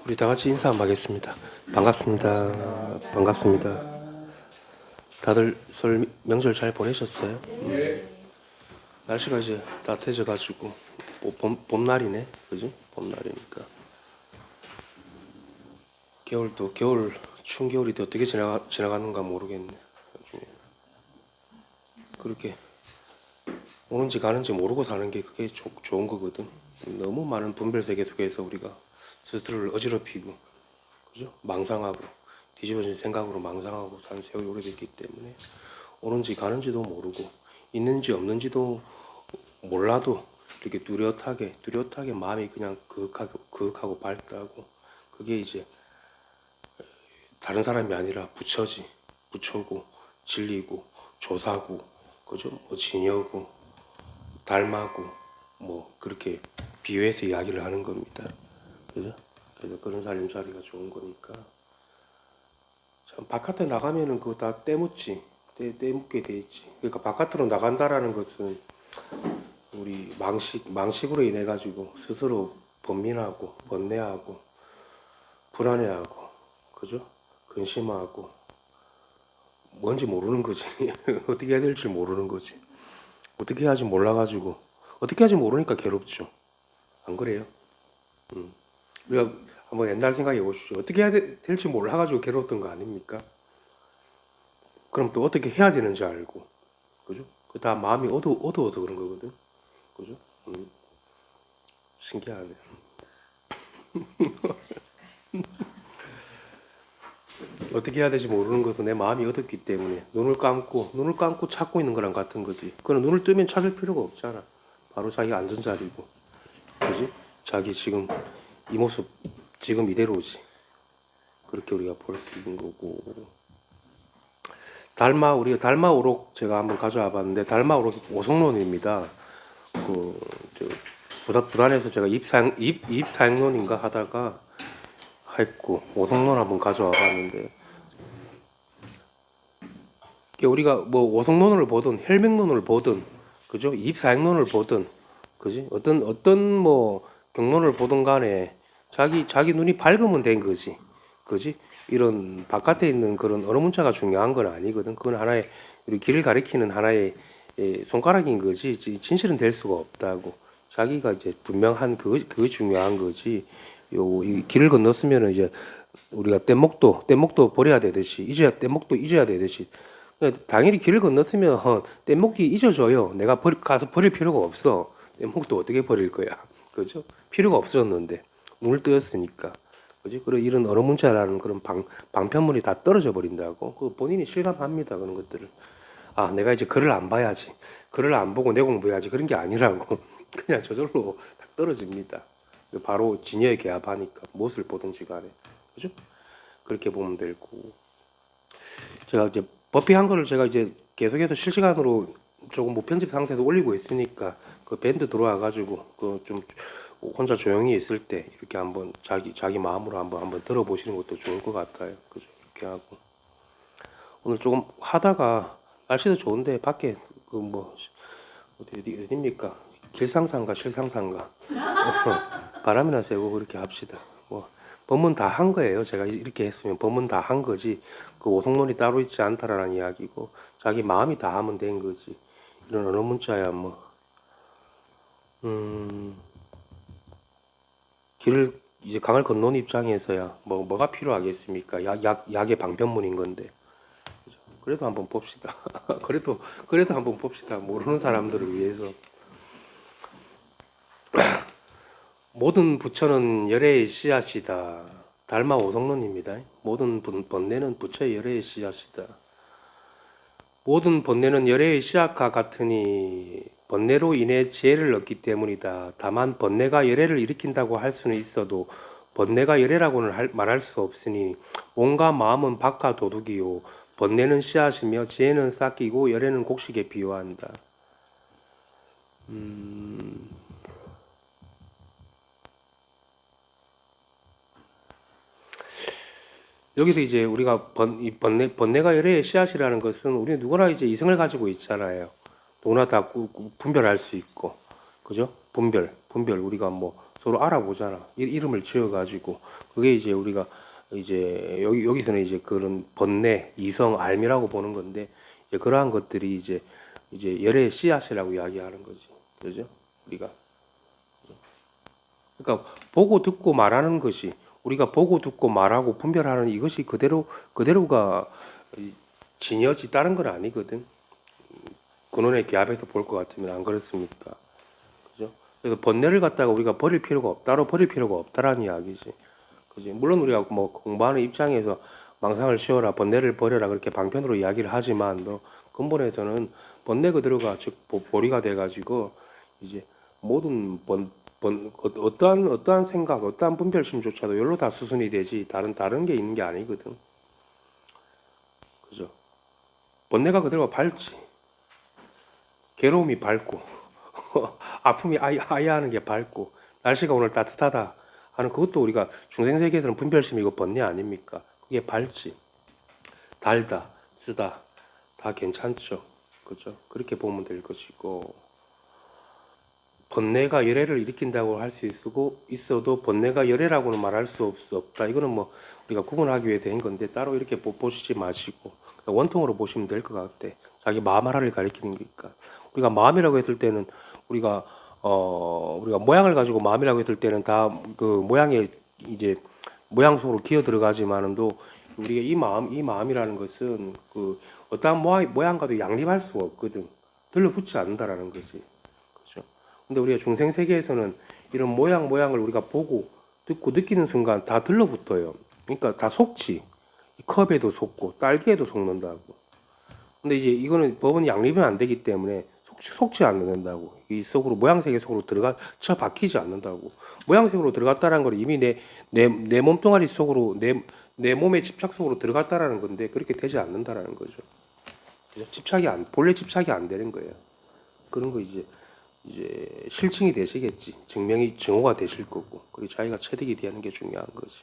우리 다 같이 인사 한번 하겠습니다. 반갑습니다. 반갑습니다. 다들 설 명절 잘 보내셨어요? 날씨가 이제 따뜻해져가지고 봄날이네, 그지? 봄날이니까 겨울도 추운 겨울이 어떻게 지나가는가 모르겠네. 나중에. 그렇게 오는지 가는지 모르고 사는 게 그게 좋은 거거든. 너무 많은 분별 세계 속에서 우리가 스스로를 어지럽히고, 그죠? 망상하고 뒤집어진 생각으로 망상하고 산 세월이 오래됐기 때문에 오는지 가는지도 모르고 있는지 없는지도 몰라도 이렇게 뚜렷하게 마음이 그냥 그윽하고 밝다고, 그게 이제 다른 사람이 아니라 부처고 진리고 조사고, 그죠? 뭐 진여고 달마고 뭐 그렇게 비유해서 이야기를 하는 겁니다. 그죠? 그래서 그런 살림살이가 좋은 거니까. 참 바깥에 나가면은 그거 다 때묻지. 때묻게 돼 있지. 그러니까 바깥으로 나간다라는 것은 우리 망식으로 인해 가지고 스스로 번민하고 번뇌하고 불안해하고, 그죠? 근심하고 뭔지 모르는 거지. 어떻게 해야 될지 모르는 거지. 어떻게 해야지 몰라가지고, 어떻게 해야지 모르니까 괴롭죠. 안 그래요? 우리가 한번 옛날 생각해 보십시오. 어떻게 해야 될지 몰라가지고 괴로웠던 거 아닙니까? 그럼 또 어떻게 해야 되는지 알고, 그죠? 그 다 마음이 어두워서 그런 거거든, 그죠? 신기하네. 어떻게 해야 될지 모르는 것은 내 마음이 어둡기 때문에 눈을 감고 찾고 있는 거랑 같은 거지. 그건 눈을 뜨면 찾을 필요가 없잖아. 바로 자기 앉은 자리고, 그지? 자기 지금 이 모습 지금 이대로지. 그렇게 우리가 볼 수 있는 거고. 우리가 달마오록 제가 한번 가져와 봤는데, 달마오록 오성론입니다. 부단해서 제가 입사행론인가 하다가 했고, 오성론 한번 가져와 봤는데, 우리가 뭐 오성론을 보든 혈맹론을 보든, 그죠? 입사행론을 보든, 그지? 어떤 뭐 경론을 보든 간에 자기 눈이 밝으면 된 거지. 그지? 이런 바깥에 있는 그런 언어 문자가 중요한 건 아니거든. 그건 하나의 우리 길을 가리키는 하나의 손가락인 거지. 진실은 될 수가 없다고. 자기가 이제 분명한 그게 중요한 거지. 이 길을 건넜으면은 이제 우리가 뗏목도 버려야 되듯이, 뗏목도 잊어야 되듯이. 그러니까 당연히 길을 건넜으면 뗏목이 잊어져요. 내가 가서 버릴 필요가 없어. 뗏목도 어떻게 버릴 거야. 그죠? 필요가 없었는데 눈을 뜨였으니까. 그지? 그리고 이런 언어 문자라는 그런 방편물이 다 떨어져 버린다고. 그 본인이 실감합니다. 그런 것들을. 아, 내가 이제 글을 안 봐야지. 글을 안 보고 내 공부해야지. 그런 게 아니라고. 그냥 저절로 딱 떨어집니다. 바로 진여에 개합하니까 무엇을 보든지 간에. 그죠? 그렇게 보면 되고. 제가 이제 버피한 거를 제가 이제 계속해서 실시간으로 조금 뭐 편집 상태에서 올리고 있으니까 그 밴드 들어와 가지고 그 좀 혼자 조용히 있을 때 이렇게 한번 자기 마음으로 한번 들어보시는 것도 좋을 것 같아요. 그죠? 이렇게 하고 오늘 조금 하다가 날씨도 좋은데 밖에 그 뭐 어디입니까? 길상사인가 실상사인가 바람이나 쐬고 그렇게 합시다. 뭐 법문 다 한 거예요. 제가 이렇게 했으면 법문 다 한 거지. 그 오성론이 따로 있지 않다라는 이야기고 자기 마음이 다 하면 된 거지. 이런 언어 문자야 뭐 길을 이제 강을 건너는 입장에서야 뭐가 필요하겠습니까? 약의 방편문인 건데. 그래도 한번 봅시다. 그래도 한번 봅시다. 모르는 사람들을 위해서. 모든 부처는 열애의 씨앗이다. 달마 오성론입니다. 모든 번뇌는 부처의 열애의 씨앗이다. 모든 번뇌는 열애의 씨앗과 같으니 번뇌로 인해 지혜를 얻기 때문이다. 다만 번뇌가 열애를 일으킨다고 할 수는 있어도 번뇌가 열애라고는 말할 수 없으니 온갖 마음은 박하 도둑이요 번뇌는 씨앗이며 지혜는 싹이고 열애는 곡식에 비유한다. 여기서 이제 우리가 번뇌가 열애의 씨앗이라는 것은 우리 누구나 이제 이성을 가지고 있잖아요. 누구나 다 분별할 수 있고, 그죠? 분별 우리가 뭐 서로 알아보잖아. 이름을 지어가지고 그게 이제 우리가 이제 여기서는 이제 그런 번뇌, 이성, 알미라고 보는 건데 이제 그러한 것들이 이제 열의 씨앗이라고 이야기하는 거지. 그죠? 우리가 그러니까 보고 듣고 말하는 것이 우리가 보고 듣고 말하고 분별하는 이것이 그대로가 진여지 다른 건 아니거든. 근원의 기압에서 볼 것 같으면 안 그렇습니까? 그죠? 그래서 번뇌를 갖다가 우리가 버릴 필요가 따로 버릴 필요가 없다라는 이야기지. 그지? 물론 우리가 뭐 공부하는 입장에서 망상을 씌워라, 번뇌를 버려라 그렇게 방편으로 이야기를 하지만 또 근본에서는 번뇌 그대로가 즉 보리가 돼가지고 이제 모든 어떠한 생각, 어떠한 분별심조차도 열로 다 수순이 되지 다른 게 있는 게 아니거든. 그죠? 번뇌가 그대로가 밝지. 괴로움이 밝고 아픔이 아야하는 게 밝고 날씨가 오늘 따뜻하다 하는 그것도 우리가 중생세계에서는 분별심이고 번뇌 아닙니까? 그게 밝지. 달다, 쓰다 다 괜찮죠. 그죠? 그렇게 보면 될 것이고 번뇌가 열애를 일으킨다고 할 수 있어도 번뇌가 열애라고는 말할 수 없다. 이거는 뭐 우리가 구분하기 위해서 한 건데 따로 이렇게 보시지 마시고 원통으로 보시면 될 것 같아. 자기 마음 하나를 가리키는 거니까. 우리가 마음이라고 했을 때는 우리가 모양을 가지고 마음이라고 했을 때는 다 그 모양에 이제 모양 속으로 기어 들어가지만은도 우리가 이 마음이라는 것은 그 어떠한 모양과도 양립할 수가 없거든. 들러붙지 않는다라는 거지. 그렇죠? 근데 우리가 중생 세계에서는 이런 모양을 우리가 보고 듣고 느끼는 순간 다 들러붙어요. 그러니까 다 속지. 이 컵에도 속고 딸기에도 속는다고. 근데 이제 이거는 법은 양립이 안 되기 때문에 속지 않는다고. 이 속으로 모양세계 속으로 쳐 박히지 않는다고. 모양색으로 들어갔다는 걸 이미 내 몸뚱아리 속으로 내 몸의 집착 속으로 들어갔다라는 건데 그렇게 되지 않는다라는 거죠. 본래 집착이 안 되는 거예요. 그런 거 이제 실증이 되시겠지. 증오가 되실 거고. 그리고 자기가 체득이 되는 게 중요한 거지.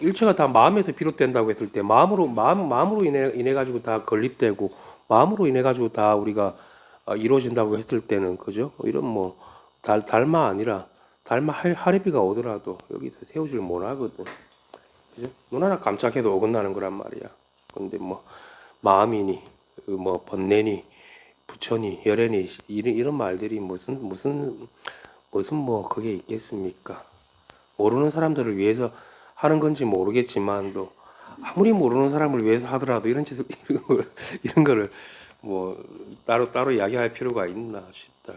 일체가 다 마음에서 비롯된다고 했을 때 마음으로 인해 가지고 다 건립되고 마음으로 인해 가지고 다 우리가 이루어진다고 했을 때는 그죠? 이런 뭐 달마 아니라 달마 하리비가 오더라도 여기서 세우질 못하거든. 그죠? 눈 하나 깜짝해도 어긋나는 거란 말이야. 근데 뭐 마음이니 뭐 번뇌니 부처니 열애니 이런 말들이 무슨 뭐 그게 있겠습니까? 모르는 사람들을 위해서 하는 건지 모르겠지만도 아무리 모르는 사람을 위해서 하더라도 이런 거를 뭐 따로 이야기할 필요가 있나 싶다.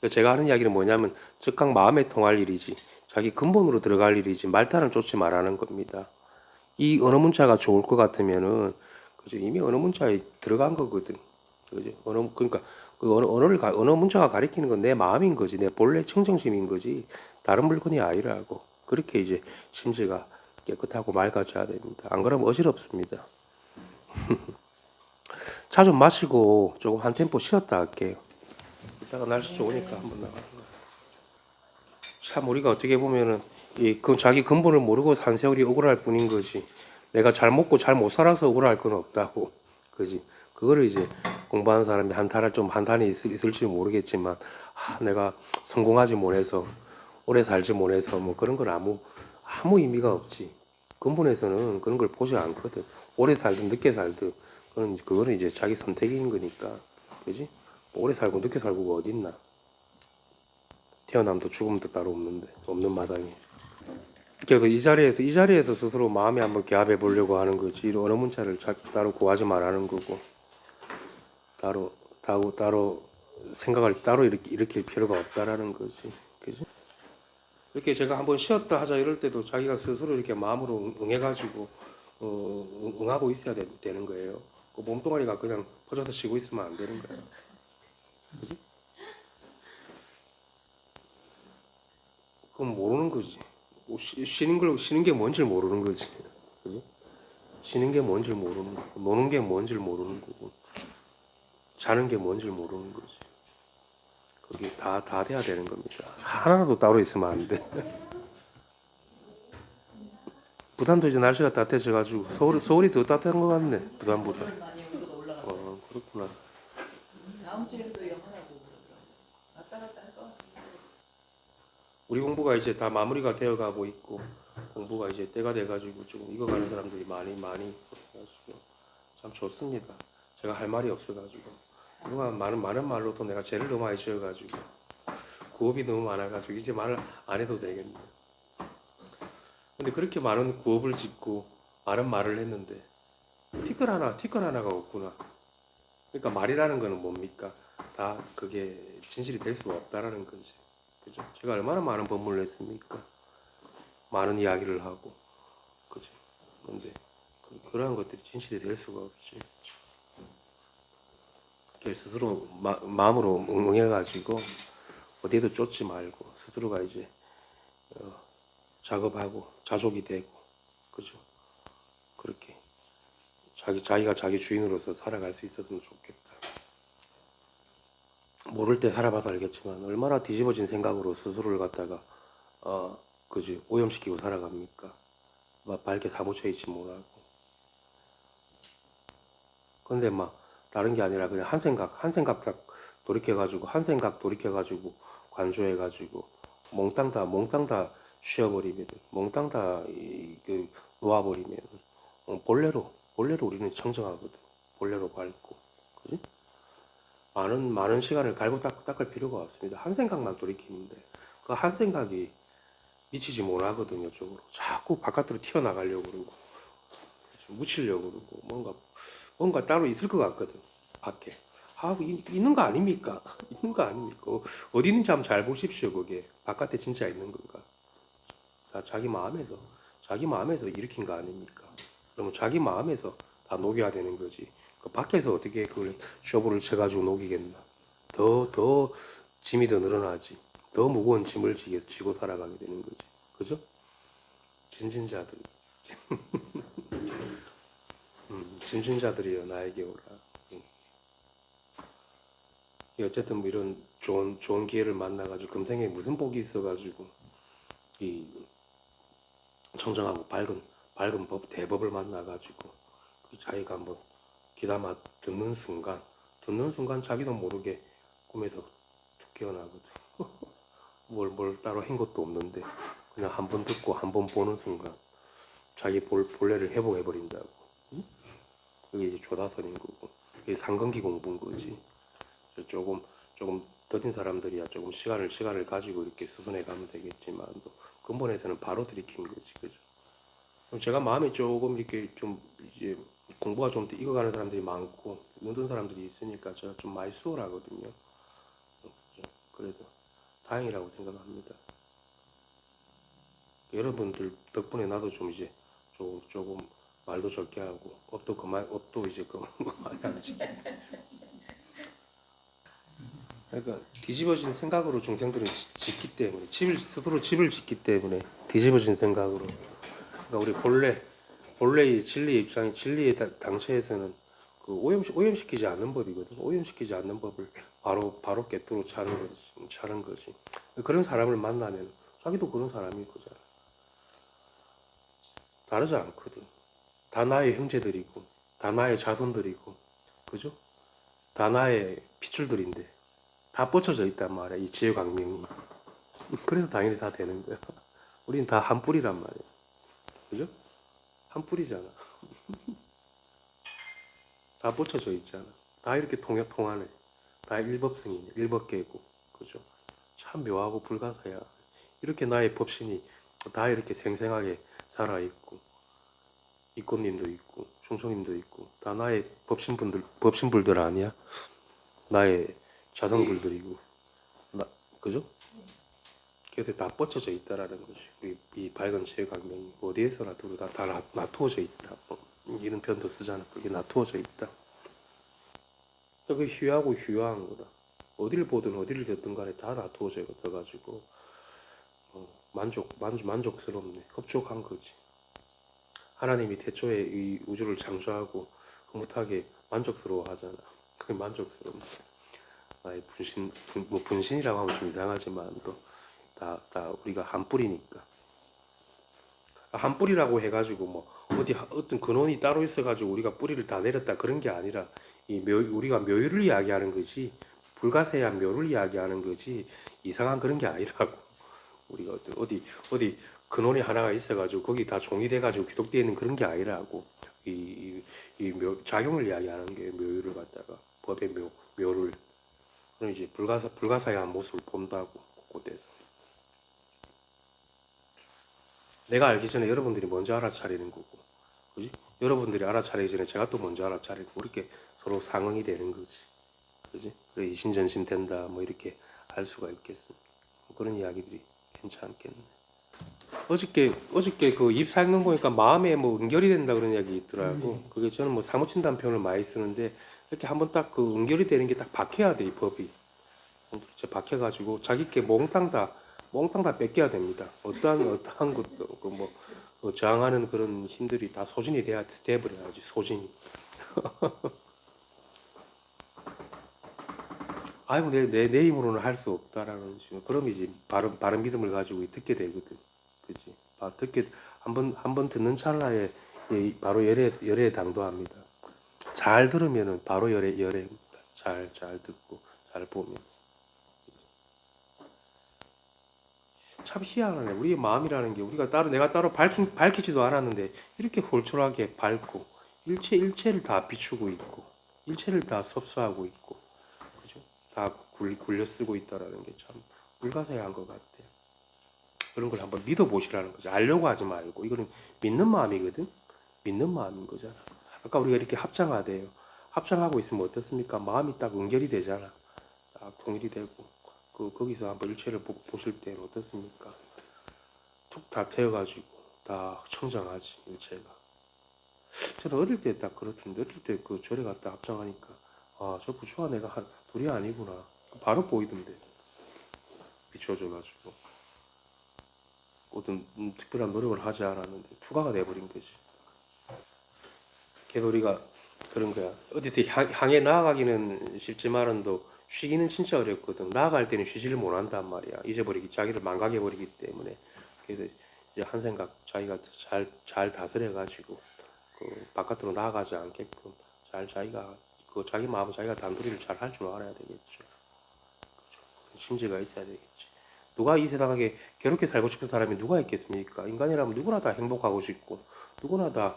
제가 하는 이야기는 뭐냐면 즉각 마음에 통할 일이지 자기 근본으로 들어갈 일이지 말타는 쫓지 말라는 겁니다. 이 언어 문자가 좋을 것 같으면은 그죠? 이미 언어 문자에 들어간 거거든. 그죠? 그러니까 그 언어 문자가 가리키는 건 내 마음인 거지 내 본래 청정심인 거지 다른 물건이 아니라고. 그렇게 이제 심지가 깨끗하고 맑아져야 됩니다. 안 그러면 어지럽습니다. 차 좀 마시고 조금 한 템포 쉬었다 할게요. 이따가 날씨 좋으니까 한번 나가서. 참 우리가 어떻게 보면은 그 자기 근본을 모르고 산 세월이 억울할 뿐인 거지. 내가 잘 먹고 잘 못 살아서 억울할 건 없다고. 그지? 그거를 이제 공부하는 사람이 한탄이 있을지 모르겠지만 내가 성공하지 못해서 오래 살지 못해서 뭐 그런 건 아무 의미가 없지. 근본에서는 그런 걸 보지 않거든. 오래 살든 늦게 살든 그거는 이제 자기 선택인 거니까. 그지? 뭐 오래 살고 늦게 살고가 어딨나. 태어남도 죽음도 따로 없는 마당에. 그래서 이 자리에서 스스로 마음에 한번 개합해 보려고 하는 거지. 이런 언어 문자를 따로 구하지 말라는 거고. 따로 생각을 따로 일으킬 필요가 없다라는 거지. 그지? 이렇게 제가 한번 쉬었다 하자 이럴 때도 자기가 스스로 이렇게 마음으로 응해가지고 응하고 있어야 되는 거예요. 그 몸뚱아리가 그냥 퍼져서 쉬고 있으면 안 되는 거예요. 그지? 그건 모르는 거지. 쉬는 게 뭔지 모르는 거지. 그지? 쉬는 게 뭔지 모르는 거고, 노는 게 뭔지 모르는 거고, 자는 게 뭔지 모르는 거지. 그게 다 돼야 되는 겁니다. 하나라도 따로 있으면 안 돼. 부산도 이제 날씨가 따뜻해져가지고 서울이 더 따뜻한 것 같네. 부산보다. 많이 온도가 올라가서 그렇구나. 다음 주에도 영하라고 그러더라고. 왔다 갔다 할 것 같아. 우리 공부가 이제 다 마무리가 되어 가고 있고 공부가 이제 때가 돼 가지고 좀 익어가는 사람들이 많이 있어가지고 참 좋습니다. 제가 할 말이 없어 가지고 누가 많은 말로도 내가 죄를 너무 많이 지어 가지고 구업이 너무 많아 가지고 이제 말 안 해도 되겠네. 근데 그렇게 많은 구업을 짓고 많은 말을 했는데 티끌 하나가 없구나. 그러니까 말이라는 거는 뭡니까? 다 그게 진실이 될 수가 없다라는 거지. 그죠? 제가 얼마나 많은 법문을 했습니까? 많은 이야기를 하고, 그죠? 근데 그러한 것들이 진실이 될 수가 없지. 스스로 마음으로 응해가지고 어디에도 쫓지 말고 스스로가 이제 작업하고 자족이 되고, 그죠? 그렇게 자기가 자기 주인으로서 살아갈 수 있었으면 좋겠다. 모를 때 살아봐서 알겠지만 얼마나 뒤집어진 생각으로 스스로를 갖다가 그지 오염시키고 살아갑니까? 막 밝게 다 묻혀 있지 못하고. 근데 막 다른 게 아니라 그냥 한 생각 딱 돌이켜가지고 한 생각 돌이켜가지고 관조해가지고 몽땅 다 쉬어버리면 몽땅 다 놓아버리면 본래로 우리는 청정하거든. 본래로 밝고, 그지? 많은 시간을 갈고 닦을 필요가 없습니다. 한 생각만 돌이키는데 그 한 생각이 미치지 못하거든요. 쪽으로 자꾸 바깥으로 튀어나가려고 그러고 묻히려고 그러고 뭔가 따로 있을 것 같거든. 밖에 있는 거 아닙니까? 있는 거 아닙니까? 어디 있는지 한번 잘 보십시오. 그게 바깥에 진짜 있는 건가? 자기 마음에서 일으킨 거 아닙니까? 그러면 자기 마음에서 다 녹여야 되는 거지. 그 밖에서 어떻게 그걸 쇼부를 쳐가지고 녹이겠나? 더 짐이 더 늘어나지. 더 무거운 짐을 지고 살아가게 되는 거지. 그죠? 진진자들, 진진자들이여 나에게 오라. 음. 어쨌든 뭐 이런 좋은 기회를 만나가지고 금생에 무슨 복이 있어가지고 이 청정하고 밝은 대법을 만나가지고 자기가 한번 귀담아 듣는 순간 자기도 모르게 꿈에서 툭 깨어나거든. 뭘 따로 한 것도 없는데 그냥 한 번 듣고 한 번 보는 순간 자기 본래를 회복해 버린다고. 응? 그게 이제 조다선인 거고 이게 상근기 공부인 거지. 조금 더딘 사람들이야 조금 시간을 가지고 이렇게 수선해 가면 되겠지만 또 근본에서는 바로 들이키는 거지, 그죠? 그럼 제가 마음이 조금 이렇게 좀 이제 공부가 좀 익어가는 사람들이 많고 늦은 사람들이 있으니까 제가 좀 많이 수월하거든요. 그죠? 그래도 다행이라고 생각합니다. 여러분들 덕분에 나도 좀 이제 조금 말도 적게 하고 업도 이제 많이 하지. 그러니까 뒤집어진 생각으로 중생들은 짓기 때문에 스스로 집을 짓기 때문에 뒤집어진 생각으로. 그러니까 우리 본래의 진리의 당체에서는 그 오염시키지 않는 법이거든. 오염시키지 않는 법을 바로 깨뚫어 차는 거지. 그런 사람을 만나면 자기도 그런 사람일 거잖아. 다르지 않거든. 다 나의 형제들이고, 다 나의 자손들이고, 그죠? 다 나의 피줄들인데, 다 뻗쳐져 있단 말이야, 이 지혜광명이. 그래서 당연히 다 되는 거야. 우린 다 한 뿌리란 말이야. 그죠? 한 뿌리잖아. 다 뻗쳐져 있잖아. 다 이렇게 통하네. 다 일법승이네. 일법계고. 그죠? 참 묘하고 불가사야. 이렇게 나의 법신이 다 이렇게 생생하게 살아있고, 이꽃님도 있고, 총총님도 있고, 다 나의 법신불들 아니야? 나의 자성불들이고, 그죠? 그게 다 뻗쳐져 있다라는 거지. 이 밝은 지혜광명이 어디에서나 두루 다 놔두어져 있다. 이런 표현도 쓰잖아. 그게 놔두어져 있다. 그 휴하고 휴화한 거다. 어디를 보든 어디를 듣든 간에 다 놔두어져 가지고 만족스럽네. 흡족한 거지. 하나님이 태초에 이 우주를 창조하고 흐뭇하게 만족스러워 하잖아. 그게 만족스럽네. 나의 분신이라고 하면 좀 이상하지만 또 다 우리가 한 뿌리니까. 한 뿌리라고 해가지고 뭐 어떤 근원이 따로 있어가지고 우리가 뿌리를 다 내렸다 그런 게 아니라 우리가 묘유를 이야기하는 거지 불가세한 묘를 이야기하는 거지 이상한 그런 게 아니라고. 우리가 어디 근원이 하나가 있어가지고 거기 다 종이돼가지고 귀속되어 있는 그런 게 아니라고. 작용을 이야기하는 게 묘유를 갖다가 법의 묘를. 그럼 이제 불가사의한 모습을 본다고. 그때서 내가 알기 전에 여러분들이 먼저 알아차리는 거고, 그지? 여러분들이 알아차리기 전에 제가 또 먼저 알아차리고, 이렇게 서로 상응이 되는 거지, 그지? 그래 이신전심 된다, 뭐 이렇게 할 수가 있겠어. 그런 이야기들이 괜찮겠네. 어저께 그 입사학명 보니까 마음에 뭐 응결이 된다 그런 이야기 있더라고. 그게 저는 뭐 사무친다는 표현을 많이 쓰는데, 이렇게 한번 딱 그 응결이 되는 게 딱 박혀야 돼, 이 법이. 진짜 박혀가지고 자기께 몽땅 다 뺏겨야 됩니다. 어떠한 것도 저항하는 그런 힘들이 다 소진이 돼버려야지. 소진이. 아이고 내 힘으로는 할 수 없다라는 식으로. 그럼 이제 바른 믿음을 가지고 듣게 되거든. 그지? 듣게 한 번 듣는 찰나에 바로 열에 당도합니다. 잘 들으면은 바로 열에 잘 듣고 잘 보면. 참 희한하네. 우리의 마음이라는 게 내가 따로 밝히지도 않았는데 이렇게 홀쭉하게 밝고 일체를 다 비추고 있고 일체를 다 섭수하고 있고, 그죠? 다 굴려 쓰고 있다라는 게 참 불가사의한 것 같아. 그런 걸 한번 믿어보시라는 거죠. 알려고 하지 말고. 이거는 믿는 마음이거든. 믿는 마음인 거잖아. 아까 우리가 이렇게 합장하대요. 합장하고 있으면 어떻습니까? 마음이 딱 연결이 되잖아. 딱 통일이 되고. 거기서 한번 일체를 보실 때는 어떻습니까? 툭 다 태워가지고 다 청정하지, 일체가. 저는 어릴 때 딱 그렇던데, 어릴 때 그 절에 갔다 합장하니까, 아, 저 부처와 내가 둘이 아니구나. 바로 보이던데. 비춰져가지고. 어떤 특별한 노력을 하지 않았는데, 투과가 돼버린 거지. 그래서 우리가 그런 거야. 어디 향해 나아가기는 쉽지만은 또 쉬기는 진짜 어렵거든. 나아갈 때는 쉬지를 못한단 말이야. 자기를 망각해버리기 때문에. 그래서 이제 한 생각 자기가 잘 다스려가지고 그 바깥으로 나아가지 않게끔 잘 자기가 그 자기 마음을 자기가 단도리를 잘 할 줄 알아야 되겠죠. 심지가 있어야 되겠지. 누가 이 세상에 괴롭게 살고 싶은 사람이 누가 있겠습니까? 인간이라면 누구나 다 행복하고 싶고 누구나 다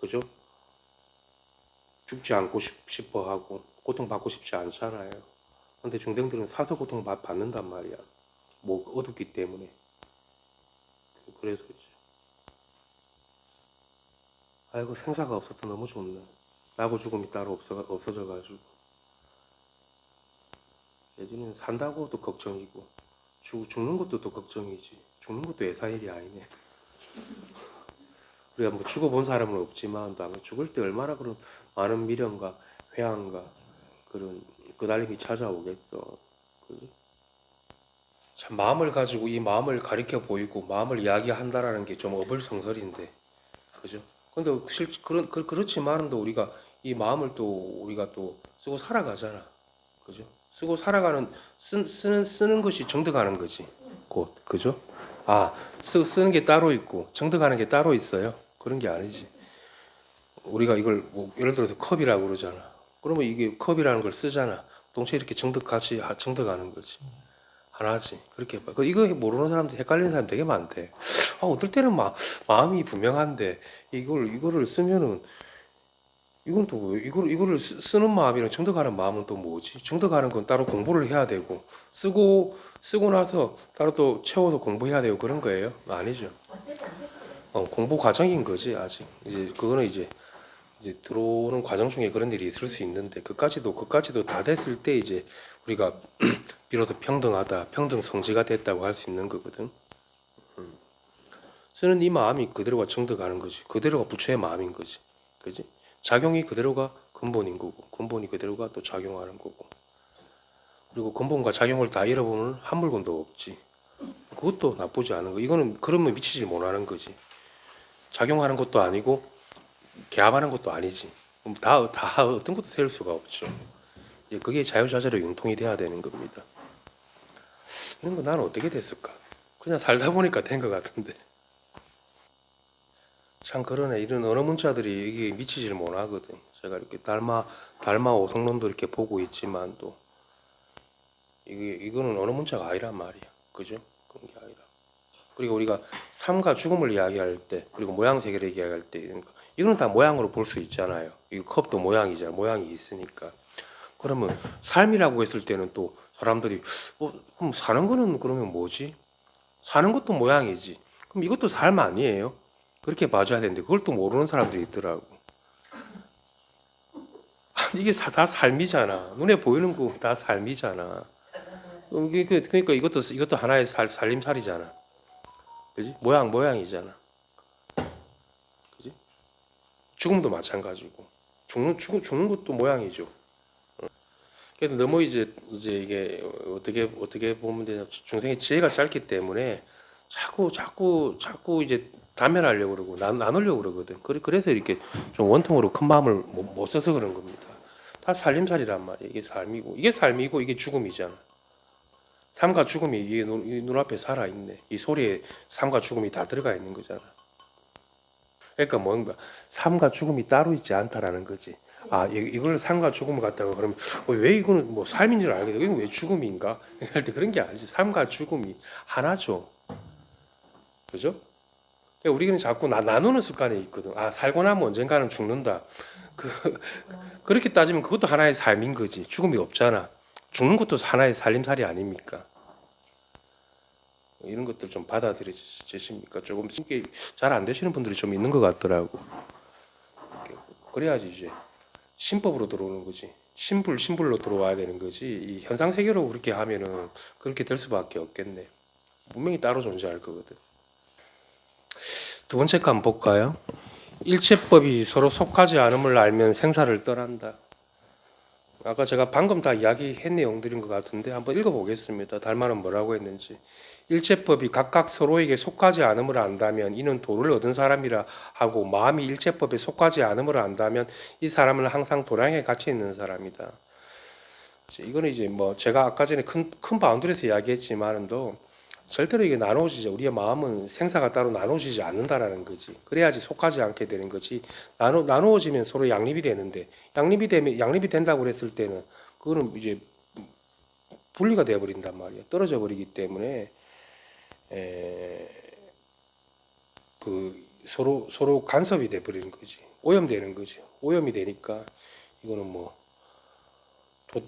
그죠? 죽지 않고 싶어 하고 고통받고 싶지 않잖아요. 근데 중생들은 사서 고통 받는단 말이야. 뭐 어둡기 때문에. 그래서 이제 아이고 생사가 없어서 너무 좋네. 나고 죽음이 따로 없어져가지고 예전에는 산다고도 걱정이고 죽는 것도 또 걱정이지. 죽는 것도 예사일이 아니네. 우리가 뭐 죽어본 사람은 없지만 또 아마 죽을 때 얼마나 그런 많은 미련과 회한과 그런 그날림이 찾아오겠어. 그지? 참 마음을 가지고 이 마음을 가리켜 보이고 마음을 이야기한다라는 게 좀 어불성설인데, 그죠? 근데 그렇지만은 또 우리가 이 마음을 또 우리가 또 쓰고 살아가잖아, 그죠? 쓰는 것이 정득하는 거지, 곧, 그죠? 아, 쓰는 게 따로 있고 정득하는 게 따로 있어요. 그런 게 아니지. 우리가 이걸 뭐 예를 들어서 컵이라고 그러잖아. 그러면 이게 컵이라는 걸 쓰잖아. 동시에 이렇게 정득하는 거지. 하나지. 그렇게 봐. 이거 모르는 사람들, 헷갈리는 사람 되게 많대. 어떨 때는 마음이 분명한데, 이거를 쓰면은, 이건 또, 이거를 쓰는 마음이랑 정득하는 마음은 또 뭐지? 정득하는 건 따로 공부를 해야 되고, 쓰고 나서 따로 또 채워서 공부해야 되고 그런 거예요? 아니죠. 공부 과정인 거지, 아직. 그거는 이제 들어오는 과정 중에 그런 일이 있을 수 있는데, 그까지도 다 됐을 때 이제 우리가 비로소 평등하다, 평등 성지가 됐다고 할 수 있는 거거든. 쓰는 이 마음이 그대로가 정득하는 거지. 그대로가 부처의 마음인 거지. 그지? 작용이 그대로가 근본인 거고, 근본이 그대로가 또 작용하는 거고. 그리고 근본과 작용을 다 잃어보면 한 물건도 없지. 그것도 나쁘지 않은 거. 이거는 그러면 미치질 못하는 거지. 작용하는 것도 아니고 개합하는 것도 아니지. 그럼 다 어떤 것도 세울 수가 없죠. 그게 자유자재로 융통이 돼야 되는 겁니다. 이런 거 나는 어떻게 됐을까? 그냥 살다 보니까 된 것 같은데. 참 그러네. 이런 언어 문자들이 이게 미치질 못하거든. 제가 이렇게 달마 오성론도 이렇게 보고 있지만 또 이거는 언어 문자가 아니란 말이야. 그죠? 그런 게 아니라. 그리고 우리가 삶과 죽음을 이야기할 때, 그리고 모양 세계를 이야기할 때, 이거는 다 모양으로 볼 수 있잖아요. 이 컵도 모양이잖아. 모양이 있으니까. 그러면 삶이라고 했을 때는 또 사람들이 그럼 사는 거는 그러면 뭐지? 사는 것도 모양이지. 그럼 이것도 삶 아니에요? 그렇게 봐줘야 되는데 그걸 또 모르는 사람들이 있더라고. 아니, 이게 다 삶이잖아. 눈에 보이는 거 다 삶이잖아. 그러니까 이것도 하나의 살림살이잖아. 그지? 모양이잖아. 그지? 죽음도 마찬가지고. 죽는 것도 모양이죠. 그래도 너무 이제 이게 어떻게 보면 되냐. 중생의 지혜가 짧기 때문에 자꾸 이제 단면하려고 그러고 나누려고 그러거든. 그래서 이렇게 좀 원통으로 큰 마음을 못 써서 그런 겁니다. 다 살림살이란 말이에요. 이게 삶이고 이게 죽음이잖아. 삶과 죽음이 이 눈앞에 살아있네. 이 소리에 삶과 죽음이 다 들어가 있는 거잖아. 그러니까 뭔가 삶과 죽음이 따로 있지 않다라는 거지. 아, 이걸 삶과 죽음을 갖다가 그러면 왜 이거는 뭐 삶인 줄 알겠다. 이건 왜 죽음인가? 할 때 그런 게 아니지. 삶과 죽음이 하나죠. 그죠? 그러니까 우리는 자꾸 나누는 습관이 있거든. 아, 살고 나면 언젠가는 죽는다. 그, 그렇게 따지면 그것도 하나의 삶인 거지. 죽음이 없잖아. 죽는 것도 하나의 살림살이 아닙니까? 이런 것들 좀 받아들여지십니까? 조금 이게 잘 안 되시는 분들이 좀 있는 것 같더라고. 그래야지 이제 신법으로 들어오는 거지. 신불로 들어와야 되는 거지. 이 현상 세계로 그렇게 하면은 그렇게 될 수밖에 없겠네. 분명히 따로 존재할 거거든. 두 번째 거 한번 볼까요? 일체법이 서로 속하지 않음을 알면 생사를 떠난다. 아까 제가 방금 다 이야기한 내용들인 것 같은데 한번 읽어보겠습니다. 달마는 뭐라고 했는지. 일체법이 각각 서로에게 속하지 않음을 안다면 이는 도를 얻은 사람이라 하고 마음이 일체법에 속하지 않음을 안다면 이 사람은 항상 도량에 갇혀 있는 사람이다. 이거는 이제 뭐 제가 아까 전에 큰 바운드리에서 이야기했지만도 절대로 이게 나눠지지, 우리의 마음은 생사가 따로 나눠지지 않는다라는 거지. 그래야지 속하지 않게 되는 거지. 나누어지면 서로 양립이 되는데, 양립이 된다고 그랬을 때는 그거는 이제 분리가 되어 버린단 말이야. 떨어져 버리기 때문에 그 서로 간섭이 돼 버리는 거지. 오염되는 거지. 오염이 되니까 이거는 뭐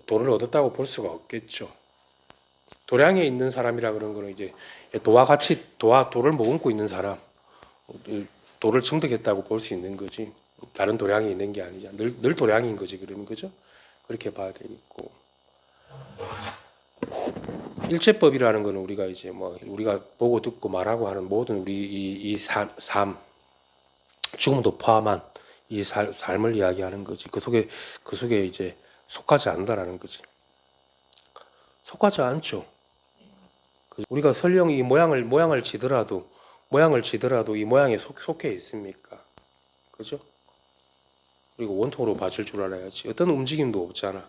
도를 얻었다고 볼 수가 없겠죠. 도량에 있는 사람이라 그런 거는 이제 도와 같이 도를 머금고 있는 사람, 도를 증득했다고 볼 수 있는 거지. 다른 도량이 있는 게 아니야. 늘 도량인 거지, 그러면. 그죠? 그렇게 봐야 되겠고. 일체법이라는 거는 우리가 이제 뭐 우리가 보고 듣고 말하고 하는 모든 우리 이 삶, 죽음도 포함한 이 삶을 이야기하는 거지. 그 속에 이제 속하지 않는다라는 거지. 속하지 않죠. 우리가 설령 이 모양을 지더라도 이 모양에 속해 있습니까? 그죠? 그리고 원통으로 봐줄 줄 알아야지. 어떤 움직임도 없잖아.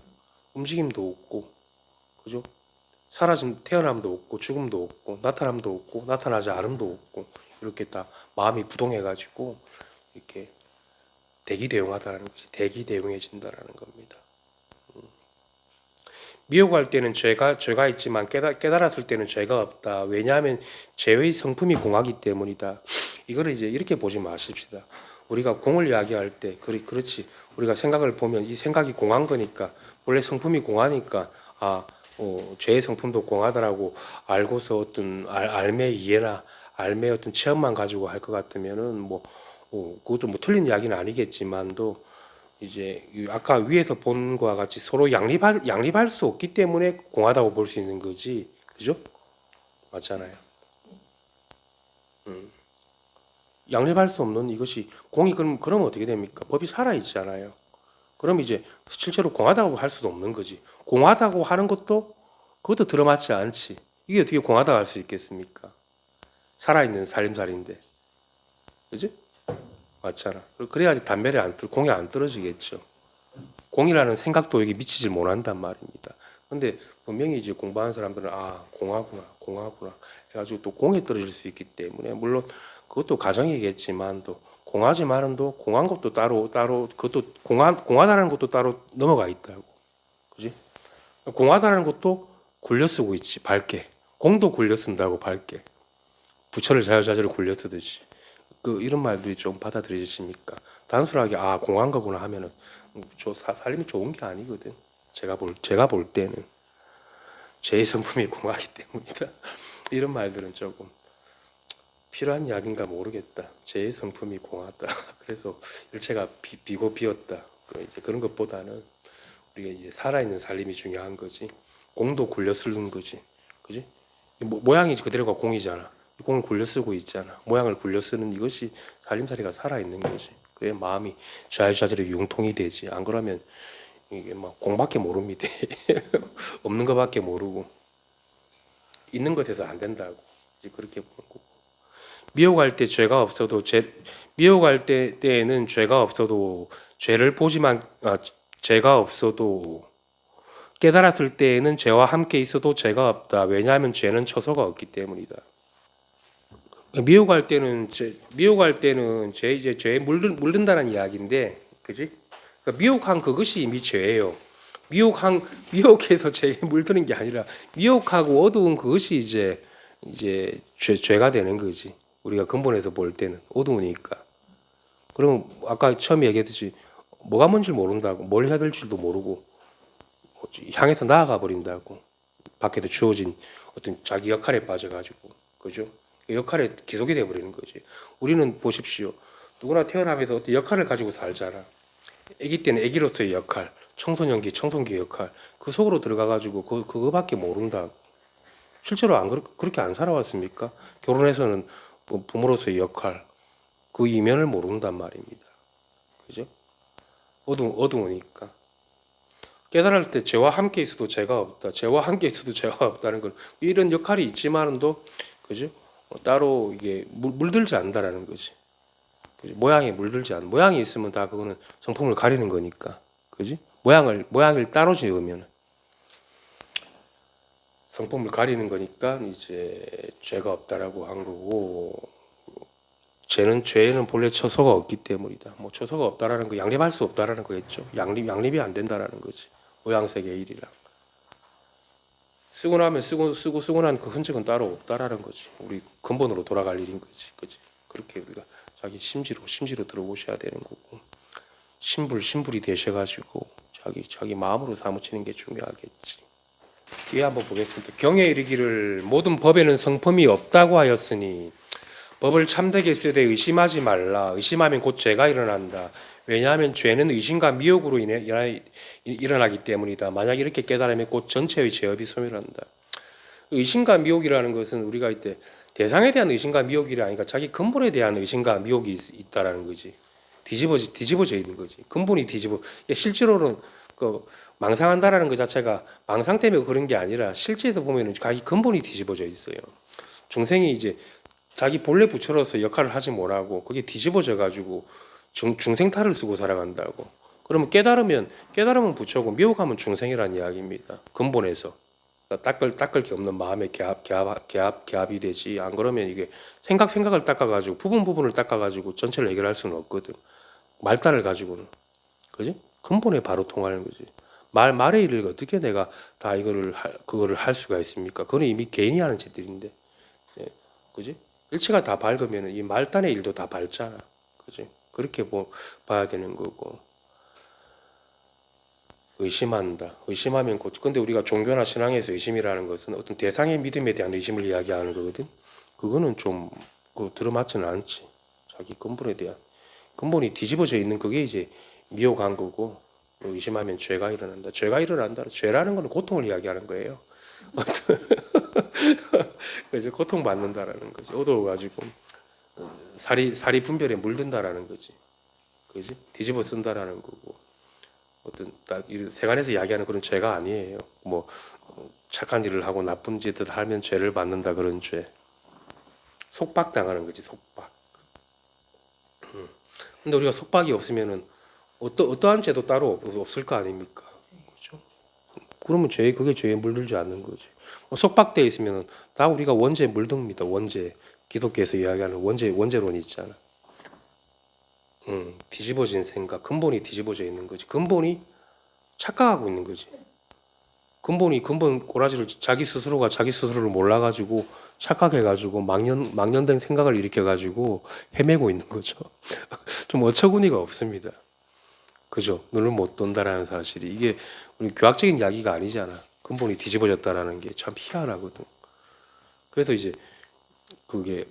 움직임도 없고, 그죠? 태어남도 없고, 죽음도 없고, 나타남도 없고, 나타나지 않음도 없고, 이렇게 다 마음이 부동해가지고 이렇게 대기대용하다라는 것이 대기대용해진다라는 겁니다. 미혹할 때는 죄가 있지만 깨달았을 때는 죄가 없다. 왜냐하면 죄의 성품이 공하기 때문이다. 이거를 이제 이렇게 보지 마십시다. 우리가 공을 이야기할 때 그렇지. 우리가 생각을 보면 이 생각이 공한 거니까 원래 성품이 공하니까 죄의 성품도 공하다라고 알고서 어떤 알매 이해나 알매 어떤 체험만 가지고 할 것 같으면은 뭐 그것도 뭐 틀린 이야기는 아니겠지만도 이제 아까 위에서 본 것과 같이 서로 양립할 수 없기 때문에 공하다고 볼 수 있는 거지, 그죠? 맞잖아요. 양립할 수 없는 이것이 공이 그럼 어떻게 됩니까? 법이 살아 있잖아요. 그럼 이제 실제로 공하다고 할 수도 없는 거지. 공하다고 하는 그것도 들어맞지 않지. 이게 어떻게 공하다고 할 수 있겠습니까? 살아있는 살림살인데, 그지? 맞잖아. 그래야지 공이 안 떨어지겠죠. 공이라는 생각도 여기 미치질 못한단 말입니다. 근데 분명히 이제 공부하는 사람들은 공하구나 해가지고 또 공에 떨어질 수 있기 때문에 물론 그것도 가정이겠지만 또 공하지만은 또 공한 것도 따로 그것도 공하다는 것도 따로 넘어가 있다고, 그지? 공하다는 것도 굴려 쓰고 있지 밝게. 공도 굴려 쓴다고 밝게 부처를 자유자재로 굴려 쓰듯이 이런 말들이 좀 받아들여지십니까? 단순하게 공한 거구나 하면은 살림이 좋은 게 아니거든. 제가 볼 때는 제 성품이 공하기 때문이다. 이런 말들은 조금 필요한 이야기인가 모르겠다. 제 성품이 공하다. 그래서 일체가 비고 비었다. 이제 그런 것보다는 우리가 이제 살아있는 살림이 중요한 거지. 공도 굴려 쓰는 거지. 그지? 모양이 그대로가 공이잖아. 공을 굴려 쓰고 있잖아. 모양을 굴려 쓰는 이것이 살림살이가 살아있는 거지. 그의 마음이 자유자재로 융통이 되지. 안 그러면 이게 막 공밖에 모릅니다. 없는 것밖에 모르고 있는 것에서 안 된다고. 이제 그렇게 보는 거고. 미혹할 때 죄가 없어도 미혹할 때에는 죄가 없어도 죄를 보지만 죄가 없어도 깨달았을 때에는 죄와 함께 있어도 죄가 없다. 왜냐하면 죄는 처소가 없기 때문이다. 미혹할 때는 죄에 물든다는 이야기인데, 그지? 그러니까 미혹한 그것이 이미 죄예요. 미혹해서 죄에 물드는 게 아니라 미혹하고 어두운 그것이 이제 죄가 되는 거지. 우리가 근본에서 볼 때는 어두우니까. 그러면 아까 처음에 얘기했듯이 뭐가 뭔지 모른다고, 뭘 해야 될지도 모르고 향해서 나아가 버린다고. 밖에서 주어진 어떤 자기 역할에 빠져가지고, 그죠? 역할에 기속이 돼 버리는 거지. 우리는 보십시오. 누구나 태어나면서 어떤 역할을 가지고 살잖아. 아기 때는 아기로서의 역할, 청소년기, 청소기 역할, 그 속으로 들어가가지고 그거밖에 모른다. 실제로 그렇게 안 살아왔습니까? 결혼해서는 부모로서의 역할, 그 이면을 모른단 말입니다. 그죠? 어두우니까. 깨달을 때 죄와 함께 있어도 죄가 없다. 죄와 함께 있어도 죄가 없다는 건 이런 역할이 있지만도 그죠? 따로 이게 물들지 않는다라는 거지. 그지? 모양에 물들지 않는. 모양이 있으면 다 그거는 성품을 가리는 거니까. 그지? 모양을 따로 지으면 성품을 가리는 거니까 이제 죄가 없다라고 한 거고, 죄는 본래 처소가 없기 때문이다. 뭐 처소가 없다라는 거 양립할 수 없다라는 거겠죠. 양립이 안 된다라는 거지. 모양색의 일이랑 쓰고 나면 쓰고 난 그 흔적은 따로 없다라는 거지. 우리 근본으로 돌아갈 일인 거지. 그지? 그렇게 우리가 자기 심지로 들어보셔야 되는 거고, 신불이 되셔가지고 자기 마음으로 사무치는 게 중요하겠지. 뒤에 한번 보겠습니다. 경에 이르기를 모든 법에는 성품이 없다고 하였으니 법을 참되게 쓰되 의심하지 말라. 의심하면 곧 죄가 일어난다. 왜냐하면 죄는 의심과 미혹으로 인해 일어나기 때문이다. 만약 이렇게 깨달으면 곧 전체의 죄업이 소멸한다. 의심과 미혹이라는 것은 우리가 이때 대상에 대한 의심과 미혹이 아니라 자기 근본에 대한 의심과 미혹이 있다라는 거지. 뒤집어져 있는 거지. 근본이 실제로는 그 망상한다라는 것 자체가 망상 때문에 그런 게 아니라 실제에서 보면은 자기 근본이 뒤집어져 있어요. 중생이 이제 자기 본래 부처로서 역할을 하지 못하고 그게 뒤집어져 가지고 중생탈을 쓰고 살아간다고. 그러면 깨달으면 부처고 미혹하면 중생이라는 이야기입니다. 근본에서 닦을 게 없는 마음의 개합이 되지. 안 그러면 이게 생각을 닦아가지고 부분을 닦아가지고 전체를 해결할 수는 없거든. 말단을 가지고는, 그지? 근본에 바로 통하는 거지. 말의 일을 어떻게 내가 다 그거를 할 수가 있습니까? 그건 이미 개인이 하는 짓들인데, 예, 그지? 일체가 다 밝으면 이 말단의 일도 다 밝잖아, 그지? 그렇게 봐야 되는 거고. 의심한다. 의심하면 곧. 근데 우리가 종교나 신앙에서 의심이라는 것은 어떤 대상의 믿음에 대한 의심을 이야기하는 거거든. 그거는 좀 들어맞지는 않지. 자기 근본에 대한 근본이 뒤집어져 있는 그게 이제 미혹한 거고, 의심하면 죄가 일어난다. 죄가 일어난다. 죄라는 건 고통을 이야기하는 거예요. 그래서 고통받는다라는 거지. 어두워가지고 사리 분별에 물든다라는 거지. 그지? 뒤집어 쓴다라는 거고. 어떤 세간에서 이야기하는 그런 죄가 아니에요. 뭐 착한 일을 하고 나쁜 짓을 하면 죄를 받는다 그런 죄. 속박당하는 거지, 속박. 근데 우리가 속박이 없으면은 어떠한 죄도 따로 없을 거 아닙니까? 그렇죠? 그러면 그게 죄에 물들지 않는 거지. 속박돼 있으면은 다 우리가 원죄에 물듭니다. 원죄. 기독교에서 이야기하는 원죄론이 있잖아. 뒤집어진 생각, 근본이 뒤집어져 있는 거지. 근본이 착각하고 있는 거지. 근본 꼬라지를 자기 스스로가 자기 스스로를 몰라가지고 착각해가지고 망연된 생각을 일으켜가지고 헤매고 있는 거죠. 좀 어처구니가 없습니다. 그죠? 눈을 못 뜬다라는 사실이 이게 우리 교학적인 이야기가 아니잖아. 근본이 뒤집어졌다라는 게 참 희한하거든. 그래서 이제 그게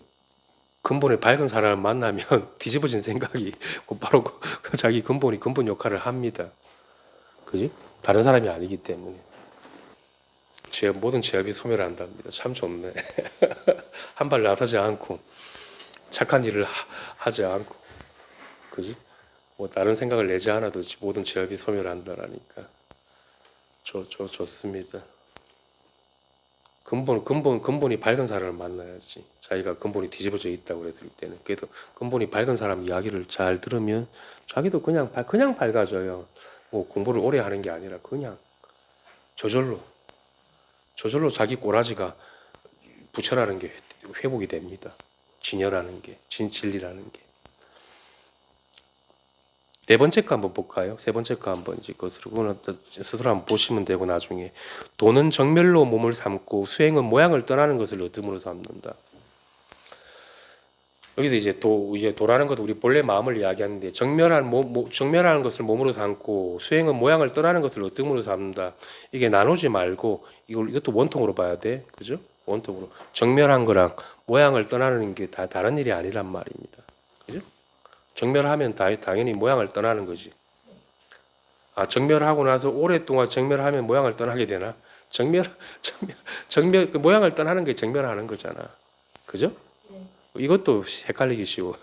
근본에 밝은 사람을 만나면 뒤집어진 생각이 곧바로 자기 근본 역할을 합니다. 그지? 다른 사람이 아니기 때문에. 모든 죄업이 소멸한답니다. 참 좋네. 한 발 나서지 않고 착한 일을 하지 않고 그지? 뭐 다른 생각을 내지 않아도 모든 죄업이 소멸한다라니까 좋습니다. 근본이 밝은 사람을 만나야지. 자기가 근본이 뒤집어져 있다고 그랬을 때는 그래도 근본이 밝은 사람 이야기를 잘 들으면 자기도 그냥 밝아져요. 뭐 공부를 오래 하는 게 아니라 그냥 저절로 자기 꼬라지가 부처라는 게 회복이 됩니다. 진여라는 게, 진리라는 게. 네 번째 거 한번 볼까요? 세 번째 거 한번 이제 그거는 스스로 한번 보시면 되고 나중에 도는 정멸로 몸을 삼고 수행은 모양을 떠나는 것을 어둠으로 삼는다. 여기서 이제 도라는 것도 우리 본래 마음을 이야기하는데 정멸하는 것을 몸으로 삼고 수행은 모양을 떠나는 것을 어둠으로 삼는다. 이게 나누지 말고 이것도 원통으로 봐야 돼, 그죠? 원통으로 정멸한 거랑 모양을 떠나는 게 다 다른 일이 아니란 말입니다, 그죠? 정멸하면 당연히 모양을 떠나는 거지. 아, 정멸하고 나서 오랫동안 정멸하면 모양을 떠나게 되나? 정멸, 그 모양을 떠나는 게 정멸하는 거잖아. 그죠? 이것도 헷갈리기 쉬워요.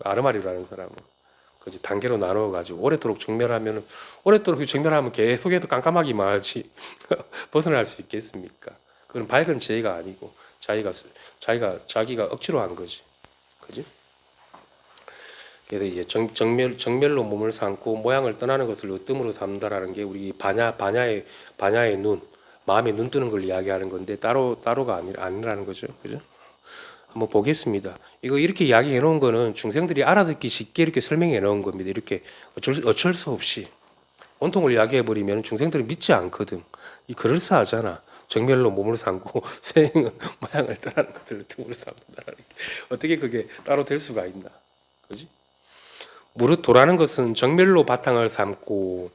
아르마리라는 사람은. 그지 단계로 나누어 가지고 오랫도록 정멸하면 계속해서 깜깜하기만 하지 벗어날 수 있겠습니까? 그건 밝은 지혜가 아니고 자기가 억지로 한 거지. 그지? 그래서 이제 정멸로 몸을 삼고 모양을 떠나는 것을 으뜸으로 삼다라는 게 우리 반야의 눈, 마음에 눈 뜨는 걸 이야기하는 건데 따로가 아니라는 거죠. 그죠? 한번 보겠습니다. 이거 이렇게 이야기해 놓은 거는 중생들이 알아듣기 쉽게 이렇게 설명해 놓은 겁니다. 이렇게 어쩔 수 없이 원통을 이야기해 버리면 중생들은 믿지 않거든. 이 그럴싸하잖아. 정멸로 몸을 삼고 수행은 모양을 떠나는 것을 으뜸으로 삼는다라는 게 어떻게 그게 따로 될 수가 있나? 그지? 무릇 도라는 것은 정멸로 바탕을 삼고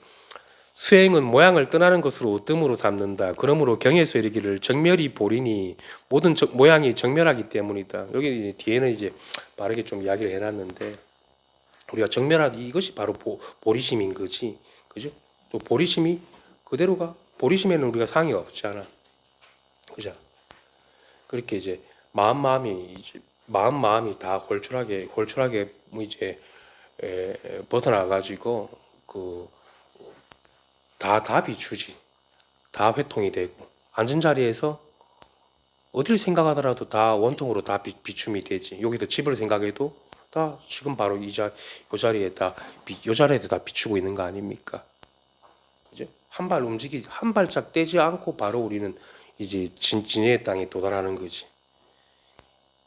수행은 모양을 떠나는 것으로 으뜸으로 삼는다. 그러므로 경에서 이르기를 정멸이 보리니 모든 모양이 정멸하기 때문이다. 여기 뒤에는 이제 바르게 좀 이야기를 해놨는데 우리가 정멸하기 이것이 바로 보리심인 거지, 그죠? 또 보리심이 그대로가 보리심에는 우리가 상이 없잖아, 그죠? 그렇게 이제 마음이 다 홀출하게 뭐 이제 벗어나 가지고 그 다 비추지. 다 회통이 되고 앉은 자리에서 어딜 생각하더라도 다 원통으로 다 비춤이 되지. 여기도 집을 생각해도 다 지금 바로 이 자리에 이 자리에 다 비추고 있는 거 아닙니까? 그죠? 한 발짝 떼지 않고 바로 우리는 이제 진해의 땅에 도달하는 거지.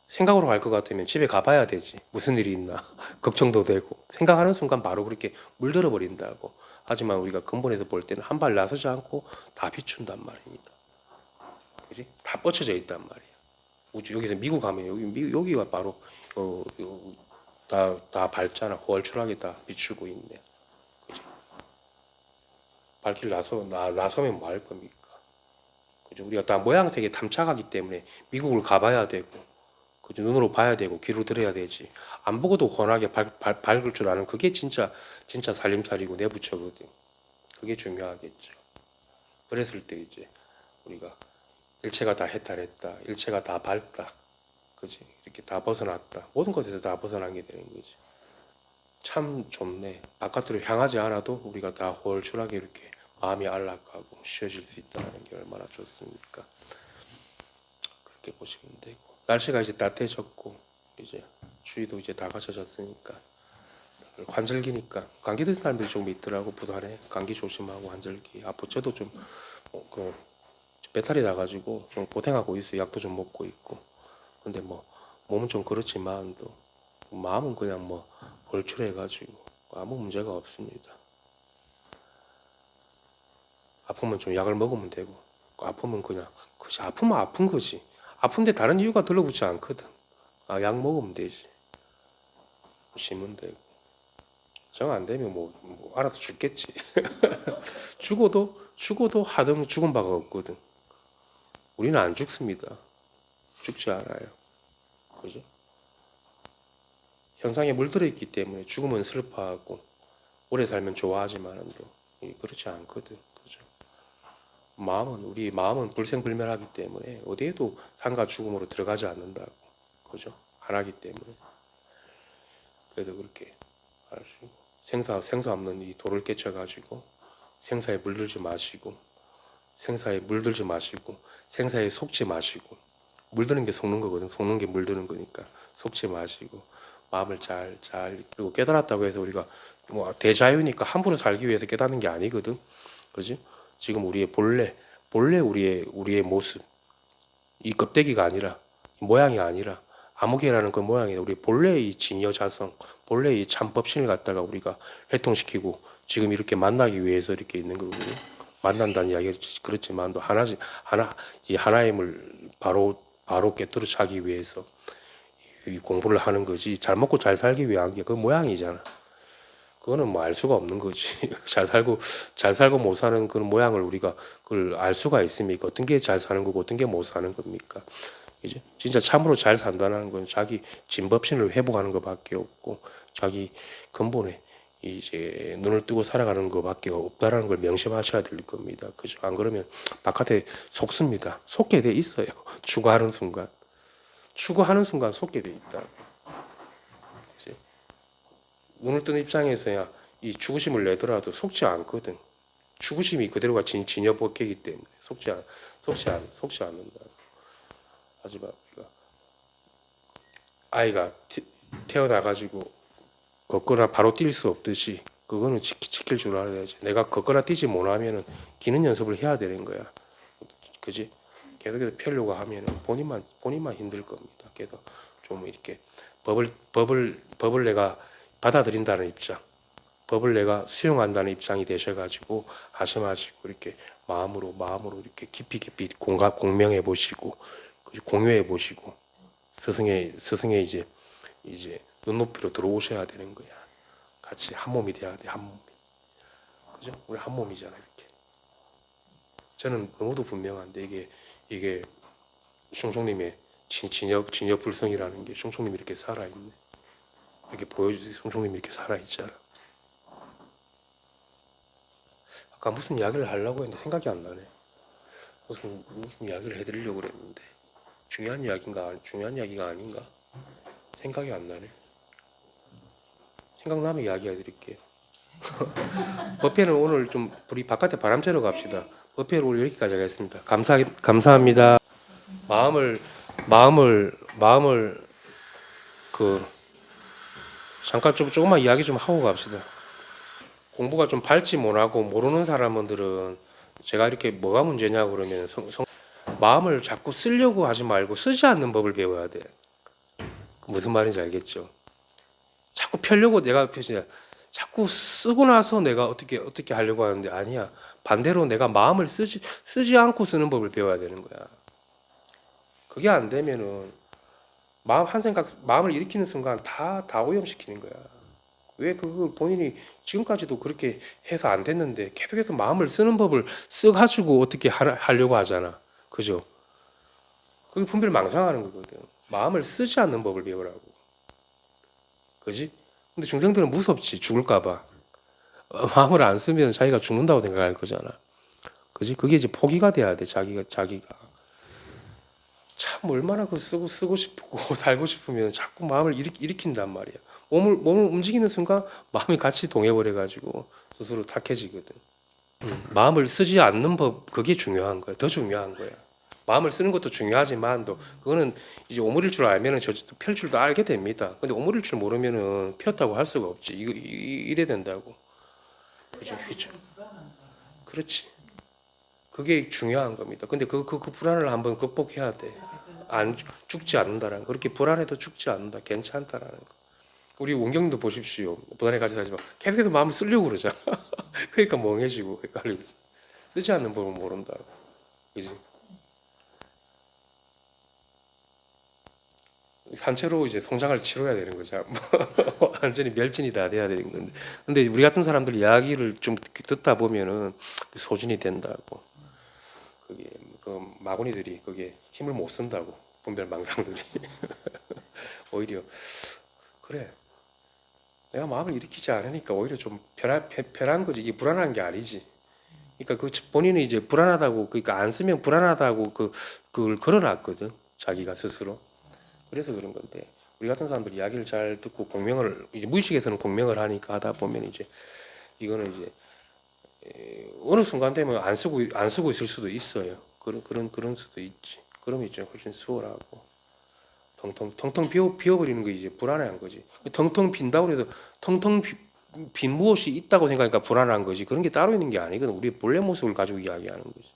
생각으로 갈 것 같으면 집에 가봐야 되지. 무슨 일이 있나 걱정도 되고 생각하는 순간 바로 그렇게 물들어 버린다고. 하지만 우리가 근본에서 볼 때는 한 발 나서지 않고 다 비춘단 말입니다. 그지? 다 뻗쳐져 있단 말이야. 우주 여기서 미국 가면 여기가 바로 다 밝잖아. 홀출하게 다 비추고 있네. 그지? 밝길 나서면 뭐 할 겁니까? 그죠? 우리가 다 모양새에 탐착하기 때문에 미국을 가봐야 되고, 그죠? 눈으로 봐야 되고 귀로 들어야 되지. 안 보고도 훤하게 밝을 줄 아는 그게 진짜 살림살이고 내부처거든. 그게 중요하겠죠. 그랬을 때 이제 우리가 일체가 다 해탈했다. 일체가 다 밝다. 그지? 이렇게 다 벗어났다. 모든 것에서 다 벗어나게 되는 거지. 참 좋네. 바깥으로 향하지 않아도 우리가 다 홀출하게 이렇게 마음이 안락하고 쉬어질 수 있다는 게 얼마나 좋습니까? 그렇게 보시면 되고. 날씨가 이제 따뜻해졌고 이제 추위도 이제 다 갖춰졌으니까 환절기니까 감기 든 사람들이 좀 있더라고. 부산에 감기 조심하고 환절기. 저도 좀 배탈이 나가지고 좀 고생하고 있어요. 약도 좀 먹고 있고. 근데 뭐 몸은 좀 그렇지만 또 마음은 그냥 뭐 홀출해가지고 아무 문제가 없습니다. 아프면 좀 약을 먹으면 되고, 아프면 그냥 그지. 아프면 아픈 거지. 아픈데 다른 이유가 들러붙지 않거든. 약 먹으면 되지. 쉬면 되고. 정 안 되면 뭐 알아서 죽겠지. 죽어도 하등 죽은 바가 없거든. 우리는 안 죽습니다. 죽지 않아요. 그죠? 현상에 물들어 있기 때문에 죽으면 슬퍼하고 오래 살면 좋아하지만도 그렇지 않거든. 그죠? 우리 마음은 불생불멸하기 때문에 어디에도 삶과 죽음으로 들어가지 않는다고. 그죠? 안 하기 때문에. 그래서 그렇게 알시고 생사 없는 이 돌을 깨쳐가지고 생사에 물들지 마시고 생사에 속지 마시고 물드는 게 속는 거거든. 속는 게 물드는 거니까 속지 마시고 마음을 잘 그리고 깨달았다고 해서 우리가 뭐 대자유니까 함부로 살기 위해서 깨닫는 게 아니거든. 그지? 지금 우리의 본래 우리의 모습 이 껍데기가 아니라 모양이 아니라 아무개라는 그 모양이 우리 본래의 이 진여자성 본래의 이 참법신을 갖다가 우리가 활동시키고 지금 이렇게 만나기 위해서 이렇게 있는 거거든요. 만난다는 이야기가 그렇지만 또 이 하나임을 바로 깨뜨려 자기 위해서 이 공부를 하는 거지. 잘 먹고 잘 살기 위한 게 그 모양이잖아. 그거는 뭐 알 수가 없는 거지. 잘 살고 못 사는 그런 모양을 우리가 그걸 알 수가 있습니까? 어떤 게 잘 사는 거고 어떤 게 못 사는 겁니까? 이제 진짜 참으로 잘 산다는 건 자기 진법신을 회복하는 것밖에 없고 자기 근본에 이제 눈을 뜨고 살아가는 것밖에 없다라는 걸 명심하셔야 될 겁니다. 그죠? 안 그러면 바깥에 속습니다. 속게 돼 있어요. 추구하는 순간 속게 돼 있다. 그치? 눈을 뜬 입장에서야 이 추구심을 내더라도 속지 않거든. 추구심이 그대로가 진여법계이기 때문에 속지 않는다. 하지만 아이가 태어나가지고 걷거나 바로 뛸 수 없듯이 그거는 지킬 줄 알아야지. 내가 걷거나 뛰지 못하면은 기는 연습을 해야 되는 거야. 그지? 계속해서 펴려고 하면은 본인만 힘들 겁니다. 그래서 좀 이렇게 법을 내가 받아들인다는 입장, 법을 내가 수용한다는 입장이 되셔가지고 하심하시고 이렇게 마음으로 이렇게 깊이 공명해 보시고 공유해 보시고 스승의 이제 눈높이로 들어오셔야 되는 거야. 같이 한 몸이 돼야 돼, 한 몸이. 그죠? 우리 한 몸이잖아, 이렇게. 저는 너무도 분명한데 이게 숑숑님의 진여 불성이라는 게 숑숑님이 이렇게 살아있네. 이렇게 보여주세요. 숑숑님이 이렇게 살아있잖아. 아까 무슨 이야기를 하려고 했는데 생각이 안 나네. 무슨 이야기를 해드리려고 그랬는데 중요한 이야기가 아닌가? 생각이 안 나네. 생각나면 이야기해드릴게요. 버페는 오늘 좀 우리 바깥에 바람 쐬러 갑시다. 버페를 오늘 여기까지 하겠습니다. 감사합니다. 마음을 그 잠깐 조금만 이야기 좀 하고 갑시다. 공부가 좀 밝지 못하고 모르는 사람들은 제가 이렇게 뭐가 문제냐고 그러면 마음을 자꾸 쓰려고 하지 말고 쓰지 않는 법을 배워야 돼. 무슨 말인지 알겠죠? 자꾸 펴려고 내가 펴지 자꾸 쓰고 나서 내가 어떻게 하려고 하는데 아니야. 반대로 내가 마음을 쓰지 않고 쓰는 법을 배워야 되는 거야. 그게 안 되면은 마음을 일으키는 순간 다 오염시키는 거야. 왜 그걸 본인이 지금까지도 그렇게 해서 안 됐는데 계속해서 마음을 쓰는 법을 써가지고 어떻게 하려고 하잖아. 그죠? 그게 분별 망상하는 거거든. 마음을 쓰지 않는 법을 배우라고. 그지? 근데 중생들은 무섭지. 죽을까봐. 마음을 안 쓰면 자기가 죽는다고 생각할 거잖아. 그지? 그게 이제 포기가 돼야 돼. 자기가. 참 얼마나 그 쓰고 싶고 살고 싶으면 자꾸 마음을 일으킨단 말이야. 몸을 움직이는 순간 마음이 같이 동해버려가지고 스스로 탁해지거든. 마음을 쓰지 않는 법 그게 중요한 거야. 더 중요한 거야. 마음을 쓰는 것도 중요하지만 또 그거는 이제 오물일 줄 알면은 펼 줄도 알게 됩니다. 근데 오물일 줄 모르면은 폈다고 할 수가 없지. 이래 된다고. 그죠? 그렇지. 그게 중요한 겁니다. 근데 그 불안을 한번 극복해야 돼. 안 죽지 않는다라는 거. 그렇게 불안해도 죽지 않는다. 괜찮다라는 거. 우리 원경도 보십시오. 불안해 가지고 하지 마. 계속해서 마음을 쓰려고 그러잖아. 그러니까 멍해지고 헷갈리지. 쓰지 않는 법은 모른다. 그지? 산채로 이제 송장을 치러야 되는 거죠. 완전히 멸진이 다 돼야 되는 건데. 근데 우리 같은 사람들 이야기를 좀 듣다 보면은 소진이 된다고. 그게 그 마구니들이 그게 힘을 못 쓴다고. 분별 망상들이. 오히려 그래. 내가 마음을 일으키지 않으니까 오히려 좀 편한 거지. 이게 불안한 게 아니지. 그러니까 그 본인이 이제 불안하다고 그러니까 안 쓰면 불안하다고 그걸 걸어놨거든. 자기가 스스로. 그래서 그런 건데 우리 같은 사람들 이야기를 잘 듣고 공명을 이제 무의식에서는 공명을 하니까 하다 보면 이제 이거는 이제 어느 순간 되면 안 쓰고 있을 수도 있어요. 그런 수도 있지. 그러면 이제 훨씬 수월하고 텅텅 비워버리는 거 이제 불안한 거지. 텅텅 빈다고 해서 빈 무엇이 있다고 생각하니까 불안한 거지. 그런 게 따로 있는 게 아니거든. 우리의 본래 모습을 가지고 이야기하는 거지.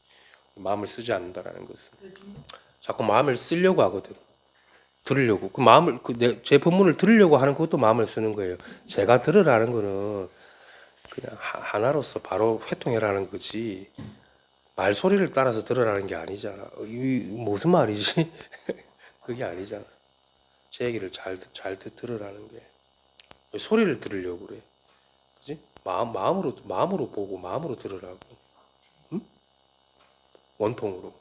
마음을 쓰지 않는다라는 것은 자꾸 마음을 쓰려고 하거든. 들으려고 그 마음을 제 법문을 들으려고 하는 것도 마음을 쓰는 거예요. 제가 들으라는 거는 그냥 하나로서 바로 회통해라는 거지 말소리를 따라서 들으라는 게 아니잖아. 이 무슨 말이지? 그게 아니잖아. 제 얘기를 잘 들으라는 게 왜 소리를 들으려고 그래? 그지? 마음으로 보고 마음으로 들으라고. 응? 원통으로.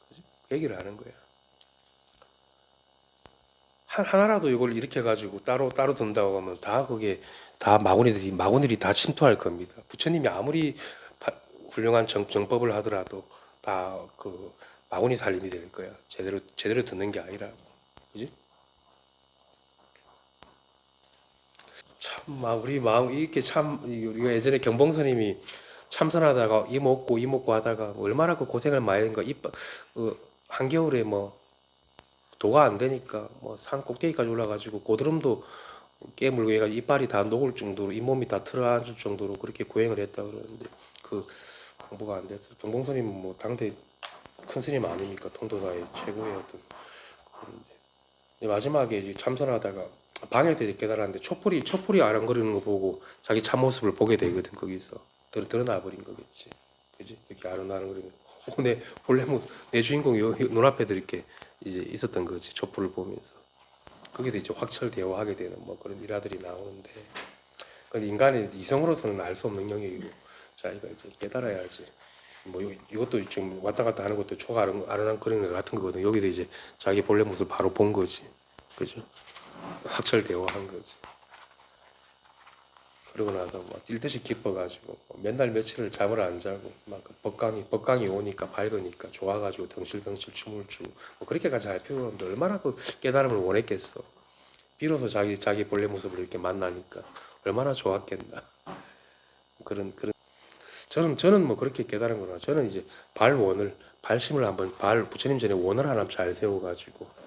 그지? 얘기를 하는 거야. 하나라도 이걸 이렇게 가지고 따로 둔다고 하면 다 그게 다 마구니들이 다 침투할 겁니다. 부처님이 아무리 훌륭한 정법을 하더라도 다 그 마구니 살림이 될 거야. 제대로 듣는 게 아니라, 그지? 참, 우리 마음 이렇게 참 우리가 예전에 경봉스님이 참선하다가 이 먹고 하다가 얼마나 그 고생을 많이 했는가. 한겨울에 뭐 도가 안 되니까 뭐 산 꼭대기까지 올라가지고 고드름도 깨물고 해가지고 이빨이 다 녹을 정도로 잇몸이 다 틀어앉을 정도로 그렇게 고행을 했다 그러는데 그 공부가 안 됐어. 정봉스님은 뭐 당대 큰 스님 아닙니까? 통도사의 최고의 어떤 그런데 마지막에 이제 참선하다가 방에서 이제 깨달았는데 촛불이 아른거리는 거 보고 자기 참모습을 보게 되거든. 거기서 드러나 버린 거겠지. 그지? 이렇게 아른아른거리는 내 본래 뭐내 주인공이 눈앞에 이렇게 이제 있었던 거지. 촛불을 보면서 거기서 이제 확철대오 하게 되는 뭐 그런 일화들이 나오는데 근데 인간의 이성으로서는 알 수 없는 영역이고 자기가 이제 깨달아야지. 뭐 이것도 지금 왔다 갔다 하는 것도 초가 아른아른거리는 것 같은 거거든. 여기서 이제 자기 본래 모습을 바로 본 거지. 그죠? 확철대오한 거지. 그러고 나서 막 뛸듯이 기뻐가지고 맨날 며칠을 잠을 안 자고 막그 법강이 오니까 밝으니까 좋아가지고 덩실덩실 춤을 추고 뭐 그렇게까지 할 필요가 없는데 얼마나 그 깨달음을 원했겠어. 비로소 자기 본래 모습을 이렇게 만나니까 얼마나 좋았겠나. 그런 저는 뭐 그렇게 깨달은 거나 저는 이제 발심을 한번 부처님 전에 원을 하나 잘 세워가지고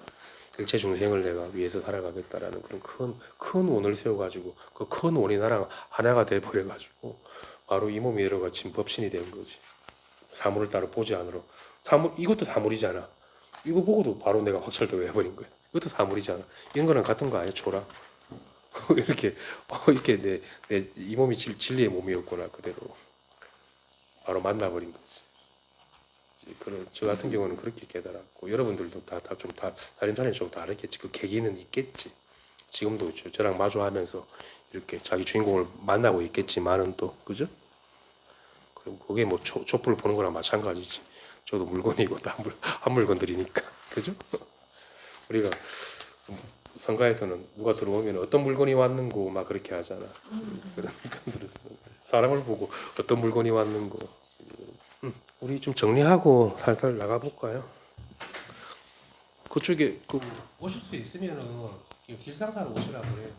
일체 중생을 내가 위해서 살아가겠다라는 그런 큰 원을 세워가지고 그 큰 원이 나랑 하나가 돼버려가지고 바로 이 몸이 들어가 지금 법신이 된 거지. 사물을 따로 보지 않으러 이것도 사물이잖아. 이거 보고도 바로 내가 확철되고 해버린 거야. 이것도 사물이잖아. 이런 거랑 같은 거 아니야, 초라? 이렇게 내 이 몸이 진리의 몸이었구나 그대로 바로 만나버린 거지. 그런 저 같은 경우는 그렇게 깨달았고 여러분들도 다 살림살이 좀 다르겠지. 그 계기는 있겠지. 지금도 저랑 마주하면서 이렇게 자기 주인공을 만나고 있겠지만은 또 그죠? 그게 뭐 촛불 보는 거랑 마찬가지지. 저도 물건이고 한 물건들이니까 그죠? 우리가 성가에서는 누가 들어오면 어떤 물건이 왔는고 막 그렇게 하잖아. 그러니까 사람을 보고 어떤 물건이 왔는고. 우리 좀 정리하고 살살 나가볼까요? 그쪽에 오실 수 있으면은 길상사로 오시라 그래요.